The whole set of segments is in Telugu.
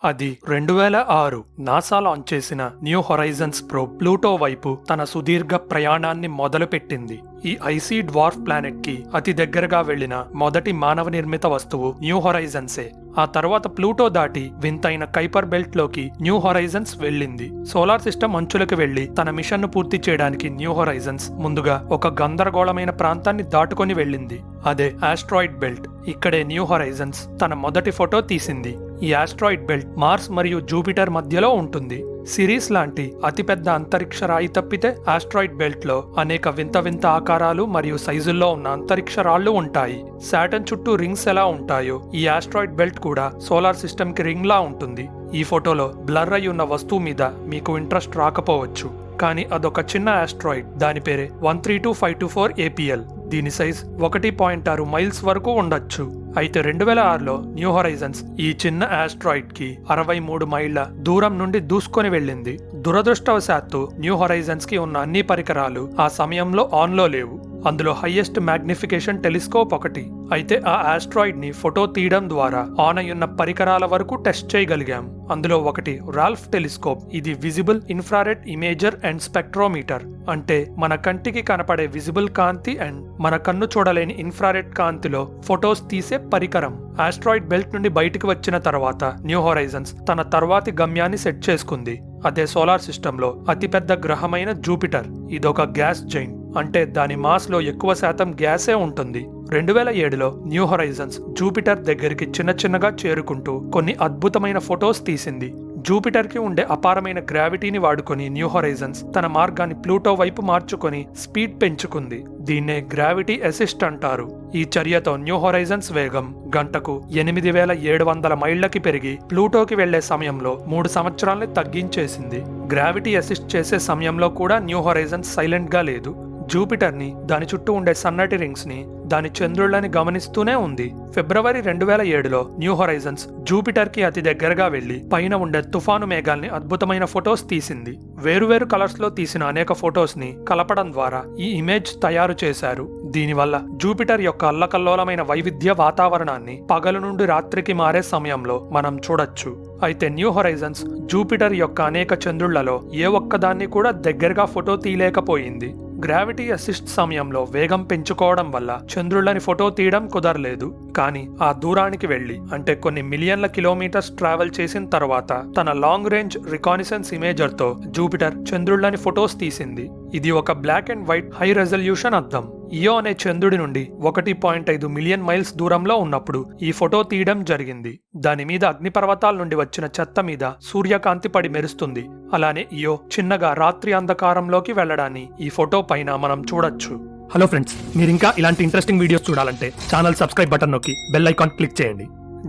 అది 2006 నాసా లాంచ్ చేసిన న్యూ హొరైజన్స్ ప్రోబ్ ప్లూటో వైపు తన సుదీర్ఘ ప్రయాణాన్ని మొదలుపెట్టింది. ఈ ఐసీ డ్వార్ఫ్ ప్లానెట్ కి అతి దగ్గరగా వెళ్లిన మొదటి మానవ నిర్మిత వస్తువు న్యూ హొరైజన్సే. ఆ తర్వాత ప్లూటో దాటి వింతైన కైపర్ బెల్ట్ లోకి న్యూ హొరైజన్స్ వెళ్ళింది. సోలార్ సిస్టమ్ అంచులకు వెళ్లి తన మిషన్ ను పూర్తి చేయడానికి న్యూ హొరైజన్స్ ముందుగా ఒక గందరగోళమైన ప్రాంతాన్ని దాటుకొని వెళ్ళింది. అదే ఆస్ట్రాయిడ్ బెల్ట్. ఇక్కడే న్యూ హొరైజన్స్ తన మొదటి ఫోటో తీసింది. ఈ ఆస్ట్రాయిడ్ బెల్ట్ మార్స్ మరియు జూపిటర్ మధ్యలో ఉంటుంది. సిరీస్ లాంటి అతిపెద్ద అంతరిక్ష రాయి తప్పితే ఆస్ట్రాయిడ్ బెల్ట్ లో అనేక వింత వింత ఆకారాలు మరియు సైజుల్లో ఉన్న అంతరిక్ష రాళ్లు ఉంటాయి. సాటర్న్ చుట్టూ రింగ్స్ ఎలా ఉంటాయో ఈ ఆస్ట్రాయిడ్ బెల్ట్ కూడా సోలార్ సిస్టమ్ కి రింగ్ లా ఉంటుంది. ఈ ఫోటోలో బ్లర్ అయి ఉన్న వస్తువు మీద మీకు ఇంట్రెస్ట్ రాకపోవచ్చు, కానీ అదొక చిన్న ఆస్ట్రాయిడ్. దాని పేరే 132524 APL. దీని సైజ్ 1.6 మైల్స్ వరకు ఉండొచ్చు. అయితే 2006లో న్యూ హొరైజన్స్ ఈ చిన్న ఆస్ట్రాయిడ్ కి 63 మైళ్ల దూరం నుండి దూసుకొని వెళ్ళింది. దురదృష్టవశాత్తు న్యూ హొరైజన్స్ కి ఉన్న అన్ని పరికరాలు ఆ సమయంలో ఆన్లో లేవు. అందులో హైయెస్ట్ మ్యాగ్నిఫికేషన్ టెలిస్కోప్ ఒకటి. అయితే ఆ ఆస్ట్రాయిడ్ ని ఫోటో తీయడం ద్వారా ఆన్ అయ్యున్న పరికరాల వరకు టెస్ట్ చేయగలిగాం. అందులో ఒకటి రాల్ఫ్ టెలిస్కోప్. ఇది విజిబుల్ ఇన్ఫ్రారెడ్ ఇమేజర్ అండ్ స్పెక్ట్రోమీటర్. అంటే మన కంటికి కనపడే విజిబుల్ కాంతి అండ్ మన కన్ను చూడలేని ఇన్ఫ్రారెడ్ కాంతిలో ఫొటోస్ తీసే పరికరం. ఆస్ట్రాయిడ్ బెల్ట్ నుండి బయటికి వచ్చిన తర్వాత న్యూ హొరైజన్స్ తన తర్వాతి గమ్యాన్ని సెట్ చేసుకుంది. అదే సోలార్ సిస్టమ్ లో అతిపెద్ద గ్రహమైన జూపిటర్. ఇదొక గ్యాస్ జైంట్. అంటే దాని మాస్ లో ఎక్కువ శాతం గ్యాసే ఉంటుంది. 2007లో న్యూ హొరైజన్స్ జూపిటర్ దగ్గరికి చిన్న చిన్నగా చేరుకుంటూ కొన్ని అద్భుతమైన ఫొటోస్ తీసింది. జూపిటర్ కి ఉండే అపారమైన గ్రావిటీని వాడుకొని న్యూ హొరైజన్స్ తన మార్గాన్ని ప్లూటో వైపు మార్చుకొని స్పీడ్ పెంచుకుంది. దీన్నే గ్రావిటీ అసిస్ట్ అంటారు. ఈ చర్యతో న్యూ హొరైజన్స్ వేగం గంటకు 8700 మైళ్లకి పెరిగి ప్లూటోకి వెళ్లే సమయంలో 3 సంవత్సరాల్ని తగ్గించేసింది. గ్రావిటీ అసిస్ట్ చేసే సమయంలో కూడా న్యూ హొరైజన్స్ సైలెంట్ గా లేదు. జూపిటర్ ని, దాని చుట్టూ ఉండే సన్నటి రింగ్స్ ని, దాని చంద్రుళ్ళని గమనిస్తూనే ఉంది. ఫిబ్రవరి 2007లో న్యూ హొరైజన్స్ జూపిటర్ కి అతి దగ్గరగా వెళ్లి పైన ఉండే తుఫాను మేఘాల్ని అద్భుతమైన ఫొటోస్ తీసింది. వేరువేరు కలర్స్ లో తీసిన అనేక ఫొటోస్ ని కలపడం ద్వారా ఈ ఇమేజ్ తయారు చేశారు. దీనివల్ల జూపిటర్ యొక్క అల్లకల్లోలమైన వైవిధ్య వాతావరణాన్ని పగలు నుండి రాత్రికి మారే సమయంలో మనం చూడొచ్చు. అయితే న్యూ హొరైజన్స్ జూపిటర్ యొక్క అనేక చంద్రుళ్లలో ఏ ఒక్కదాన్ని కూడా దగ్గరగా ఫోటో తీయలేకపోయింది. గ్రావిటీ అసిస్ట్ సమయంలో వేగం పెంచుకోవడం వల్ల చంద్రుళ్ళని ఫోటో తీయడం కుదరలేదు. కానీ ఆ దూరానికి వెళ్లి, అంటే కొన్ని మిలియన్ల కిలోమీటర్స్ ట్రావెల్ చేసిన తర్వాత తన లాంగ్ రేంజ్ రికానిసెన్స్ ఇమేజర్ తో జూపిటర్ చంద్రుళ్ళని ఫొటోస్ తీసింది. ఇది ఒక black and white high resolution అద్దం. ఇయో అనే చంద్రుడి నుండి 1.5 మిలియన్ మైల్స్ దూరంలో ఉన్నప్పుడు ఈ ఫోటో తీయడం జరిగింది. దాని మీద అగ్నిపర్వతాల నుండి వచ్చిన చెత్త మీద సూర్యకాంతి పడి మెరుస్తుంది. అలానే ఇయో చిన్నగా రాత్రి అంధకారంలోకి వెళ్లడాన్ని ఈ ఫోటో పైన మనం చూడొచ్చు. హలో ఫ్రెండ్స్, మీరు ఇంకా ఇలాంటి ఇంట్రెస్టింగ్ వీడియోస్ చూడాలంటే ఛానల్ సబ్స్క్రైబ్ బటన్ నొక్కి బెల్ ఐకాన్ క్లిక్ చేయండి.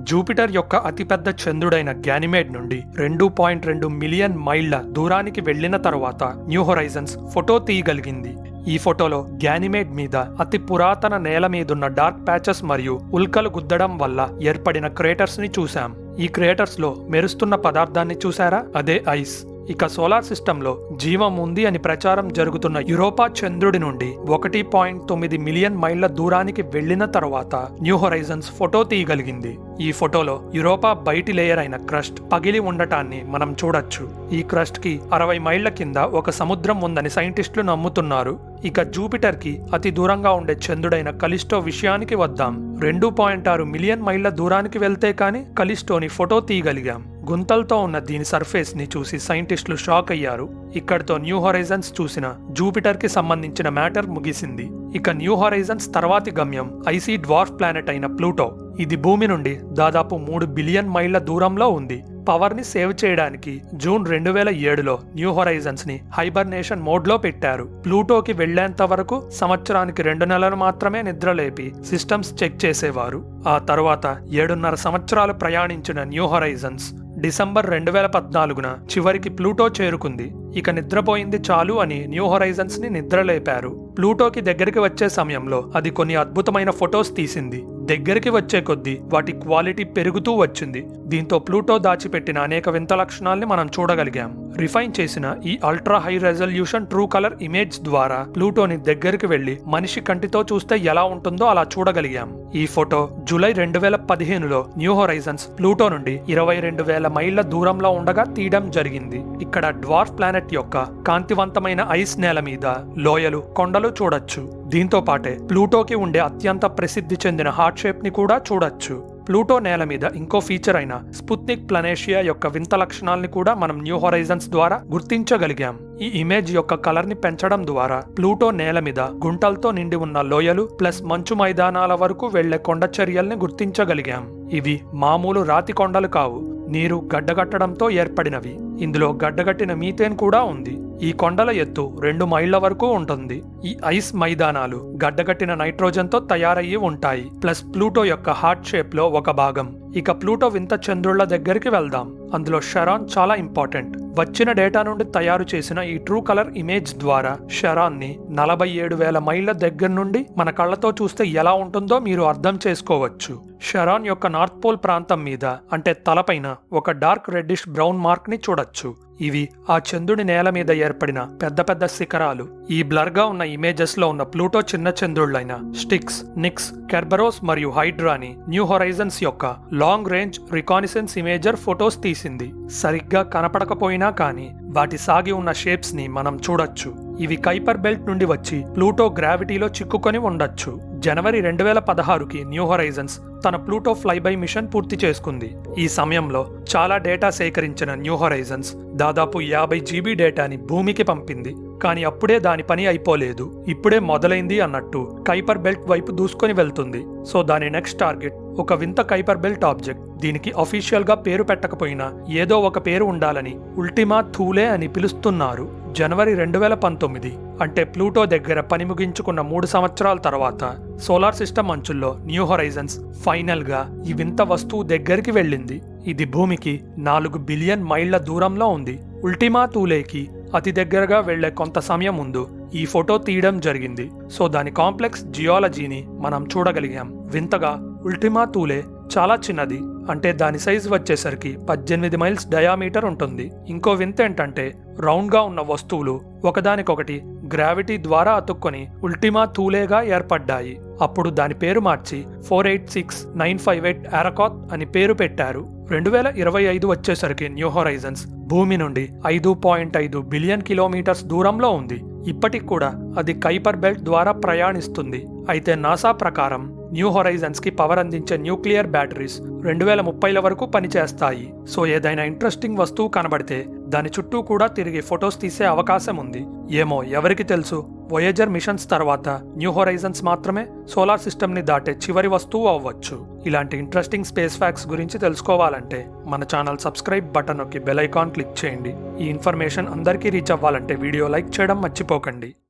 జూపిటర్ యొక్క అతిపెద్ద చంద్రుడైన గ్యానిమేడ్ నుండి 2.2 మిలియన్ మైళ్ల దూరానికి వెళ్లిన తరువాత న్యూ హొరైజన్స్ ఫోటో తీయగలిగింది. ఈ ఫోటోలో గ్యానిమేడ్ మీద అతి పురాతన నేల మీదున్న డార్క్ ప్యాచెస్ మరియు ఉల్కలు గుద్దడం వల్ల ఏర్పడిన క్రేటర్స్ ని చూశాం. ఈ క్రేటర్స్ లో మెరుస్తున్న పదార్థాన్ని చూసారా? అదే ఐస్. ఇక సోలార్ సిస్టమ్ లో జీవం ఉంది అని ప్రచారం జరుగుతున్న యూరోపా చంద్రుడి నుండి 1.9 మిలియన్ మైళ్ల దూరానికి వెళ్లిన తర్వాత న్యూ హొరైజన్స్ ఫోటో తీయగలిగింది. ఈ ఫోటోలో యూరోపా బయటి లేయర్ అయిన క్రస్ట్ పగిలి ఉండటాన్ని మనం చూడొచ్చు. ఈ క్రస్ట్ కి 60 మైళ్ల కింద ఒక సముద్రం ఉందని సైంటిస్టులు నమ్ముతున్నారు. ఇక జూపిటర్ కి అతి దూరంగా ఉండే చంద్రుడైన కలిస్టో విషయానికి వద్దాం. 2.6 మిలియన్ మైళ్ల దూరానికి వెళ్తే కానీ కలిస్టోని ఫోటో తీయగలిగాం. గుంతలతో ఉన్న దీని సర్ఫేస్ ని చూసి సైంటిస్టులు షాక్ అయ్యారు. ఇక్కడితో న్యూ హొరైజన్స్ చూసిన జూపిటర్ కి సంబంధించిన మ్యాటర్ ముగిసింది. ఇక న్యూ హొరైజన్స్ తర్వాతి గమ్యం ఐసీ డ్వార్ఫ్ ప్లానెట్ అయిన ప్లూటో. ఇది భూమి నుండి దాదాపు 3 బిలియన్ మైళ్ల దూరంలో ఉంది. పవర్ ని సేవ్ చేయడానికి జూన్ 2007లో న్యూ హొరైజన్స్ ని హైబర్నేషన్ మోడ్ లో పెట్టారు. ప్లూటోకి వెళ్లేంత వరకు సంవత్సరానికి 2 నెలలు మాత్రమే నిద్రలేపి సిస్టమ్స్ చెక్ చేసేవారు. ఆ తర్వాత 7.5 సంవత్సరాలు ప్రయాణించిన న్యూ హొరైజన్స్ డిసెంబర్ 2014న చివరికి ప్లూటో చేరుకుంది. ఇక నిద్రపోయింది చాలు అని న్యూ హొరైజన్స్ ని నిద్రలేపారు. ప్లూటోకి దగ్గరికి వచ్చే సమయంలో అది కొన్ని అద్భుతమైన ఫొటోస్ తీసింది. దగ్గరికి వచ్చే కొద్దీ వాటి క్వాలిటీ పెరుగుతూ వచ్చింది. దీంతో ప్లూటో దాచిపెట్టిన అనేక వింత లక్షణాల్ని మనం చూడగలిగాం. రిఫైన్ చేసిన ఈ ultra high resolution true colour image ద్వారా ప్లూటోని దగ్గరికి వెళ్లి మనిషి కంటితో చూస్తే ఎలా ఉంటుందో అలా చూడగలిగాం. ఈ ఫోటో జూలై 2015లో న్యూ హొరైజన్స్ ప్లూటో నుండి 22,000 మైళ్ల దూరంలో ఉండగా తీయడం జరిగింది. ఇక్కడ డ్వార్ఫ్ ప్లానెట్ యొక్క కాంతివంతమైన ఐస్ నేల మీద లోయలు, కొండలు చూడొచ్చు. దీంతో పాటే ప్లూటోకి ఉండే అత్యంత ప్రసిద్ధి చెందిన హార్ట్ షేప్ ని కూడా చూడొచ్చు. ప్లూటో నేల మీద ఇంకో ఫీచర్ అయిన స్పుత్నిక్ ప్లనేషియా యొక్క వింత లక్షణాల్ని కూడా మనం న్యూ హొరైజన్స్ ద్వారా గుర్తించగలిగాం. ఈ ఇమేజ్ యొక్క కలర్ ని పెంచడం ద్వారా ప్లూటో నేల మీద గుంటలతో నిండి ఉన్న లోయలు ప్లస్ మంచు మైదానాల వరకు వెళ్లే కొండ చర్యల్ని గుర్తించగలిగాం. ఇవి మామూలు రాతి కొండలు కావు, నీరు గడ్డగట్టడంతో ఏర్పడినవి. ఇందులో గడ్డగట్టిన మీథేన్ కూడా ఉంది. ఈ కొండల ఎత్తు 2 మైళ్ల వరకు ఉంటుంది. ఈ ఐస్ మైదానాలు గడ్డగట్టిన నైట్రోజన్తో తయారయ్యి ఉంటాయి, ప్లస్ ప్లూటో యొక్క హార్ట్ షేప్ లో ఒక భాగం. ఇక ప్లూటో వింత చంద్రుళ్ల దగ్గరికి వెళ్దాం. అందులో షెరాన్ చాలా ఇంపార్టెంట్. వచ్చిన డేటా నుండి తయారు చేసిన ఈ ట్రూ కలర్ ఇమేజ్ ద్వారా షెరాన్ ని 47,000 మైళ్ల దగ్గర నుండి మన కళ్ళతో చూస్తే ఎలా ఉంటుందో మీరు అర్థం చేసుకోవచ్చు. షెరాన్ యొక్క నార్త్ పోల్ ప్రాంతం మీద అంటే తలపైన ఒక డార్క్ రెడ్డిష్ బ్రౌన్ మార్క్ ని చూడొచ్చు. ఇవి ఆ చంద్రుడి నేల మీద ఏర్పడిన పెద్ద పెద్ద శిఖరాలు. ఈ బ్లర్ గా ఉన్న ఇమేజెస్ లో ఉన్న ప్లూటో చిన్న చంద్రుళ్లైన స్టిక్స్, నిక్స్, కెర్బరోస్ మరియు హైడ్రాని న్యూ హొరైజన్స్ యొక్క లాంగ్ రేంజ్ రికానిసెన్స్ ఇమేజర్ ఫొటోస్ తీసింది. సరిగ్గా కనపడకపోయినా కానీ వాటి సాగి ఉన్న షేప్స్ ని మనం చూడొచ్చు. ఇవి కైపర్ బెల్ట్ నుండి వచ్చి ప్లూటో గ్రావిటీలో చిక్కుకొని ఉండొచ్చు. జనవరి 2016కి న్యూ హొరైజన్స్ తన ప్లూటో ఫ్లైబై మిషన్ పూర్తి చేసుకుంది. ఈ సమయంలో చాలా డేటా సేకరించిన న్యూ హొరైజన్స్ దాదాపు 50 GB డేటాని భూమికి పంపింది. కానీ అప్పుడే దాని పని అయిపోలేదు, ఇప్పుడే మొదలైంది అన్నట్టు కైపర్ బెల్ట్ వైపు దూసుకొని వెళ్తుంది. సో దాని నెక్స్ట్ టార్గెట్ ఒక వింత కైపర్ బెల్ట్ ఆబ్జెక్ట్. దీనికి అఫీషియల్ గా పేరు పెట్టకపోయినా ఏదో ఒక పేరు ఉండాలని ఉల్టిమా థూలే అని పిలుస్తున్నారు. జనవరి 2019 అంటే ప్లూటో దగ్గర పని ముగించుకున్న 3 సంవత్సరాల తర్వాత సోలార్ సిస్టమ్ అంచుల్లో న్యూ హొరైజన్స్ ఫైనల్ గా ఈ వింత వస్తువు దగ్గరికి వెళ్ళింది. ఇది భూమికి 4 బిలియన్ మైళ్ల దూరంలో ఉంది. ఉల్టిమా థూలేకి అతి దగ్గరగా వెళ్లే కొంత సమయం ముందు ఈ ఫోటో తీయడం జరిగింది. సో దాని కాంప్లెక్స్ జియాలజీని మనం చూడగలిగాం. వింతగా ఉల్టిమా థూలే చాలా చిన్నది, అంటే దాని సైజు వచ్చేసరికి 18 మైల్స్ డయామీటర్ ఉంటుంది. ఇంకో వింత ఏంటంటే రౌండ్ గా ఉన్న వస్తువులు ఒకదానికొకటి గ్రావిటీ ద్వారా అతుక్కొని ఉల్టిమా థూలేగా ఏర్పడ్డాయి. అప్పుడు దాని పేరు మార్చి 486958 ఆరకాత్ అని పేరు పెట్టారు. 2025 వచ్చేసరికి న్యూ హొరైజన్స్ భూమి నుండి 5.5 బిలియన్ కిలోమీటర్స్ దూరంలో ఉంది. ఇప్పటికి కూడా అది కైపర్ బెల్ట్ ద్వారా ప్రయాణిస్తుంది. అయితే నాసా ప్రకారం న్యూ హొరైజన్స్ కి పవర్ అందించే న్యూక్లియర్ బ్యాటరీస్ 2030ల వరకు పనిచేస్తాయి. సో ఏదైనా ఇంట్రెస్టింగ్ వస్తువు కనబడితే దాని చుట్టూ కూడా తిరిగి ఫొటోస్ తీసే అవకాశం ఉంది. ఏమో ఎవరికి తెలుసు, వోయేజర్ మిషన్స్ తర్వాత న్యూ హొరైజన్స్ మాత్రమే సోలార్ సిస్టమ్ ని దాటే చివరి వస్తువు అవ్వచ్చు. ఇలాంటి ఇంట్రెస్టింగ్ స్పేస్ ఫ్యాక్ట్స్ గురించి తెలుసుకోవాలంటే మన ఛానల్ సబ్స్క్రైబ్ బటన్ నొక్కి బెల్ ఐకాన్ క్లిక్ చేయండి. ఈ ఇన్ఫర్మేషన్ అందరికీ రీచ్ అవ్వాలంటే వీడియో లైక్ చేయడం మర్చిపోకండి.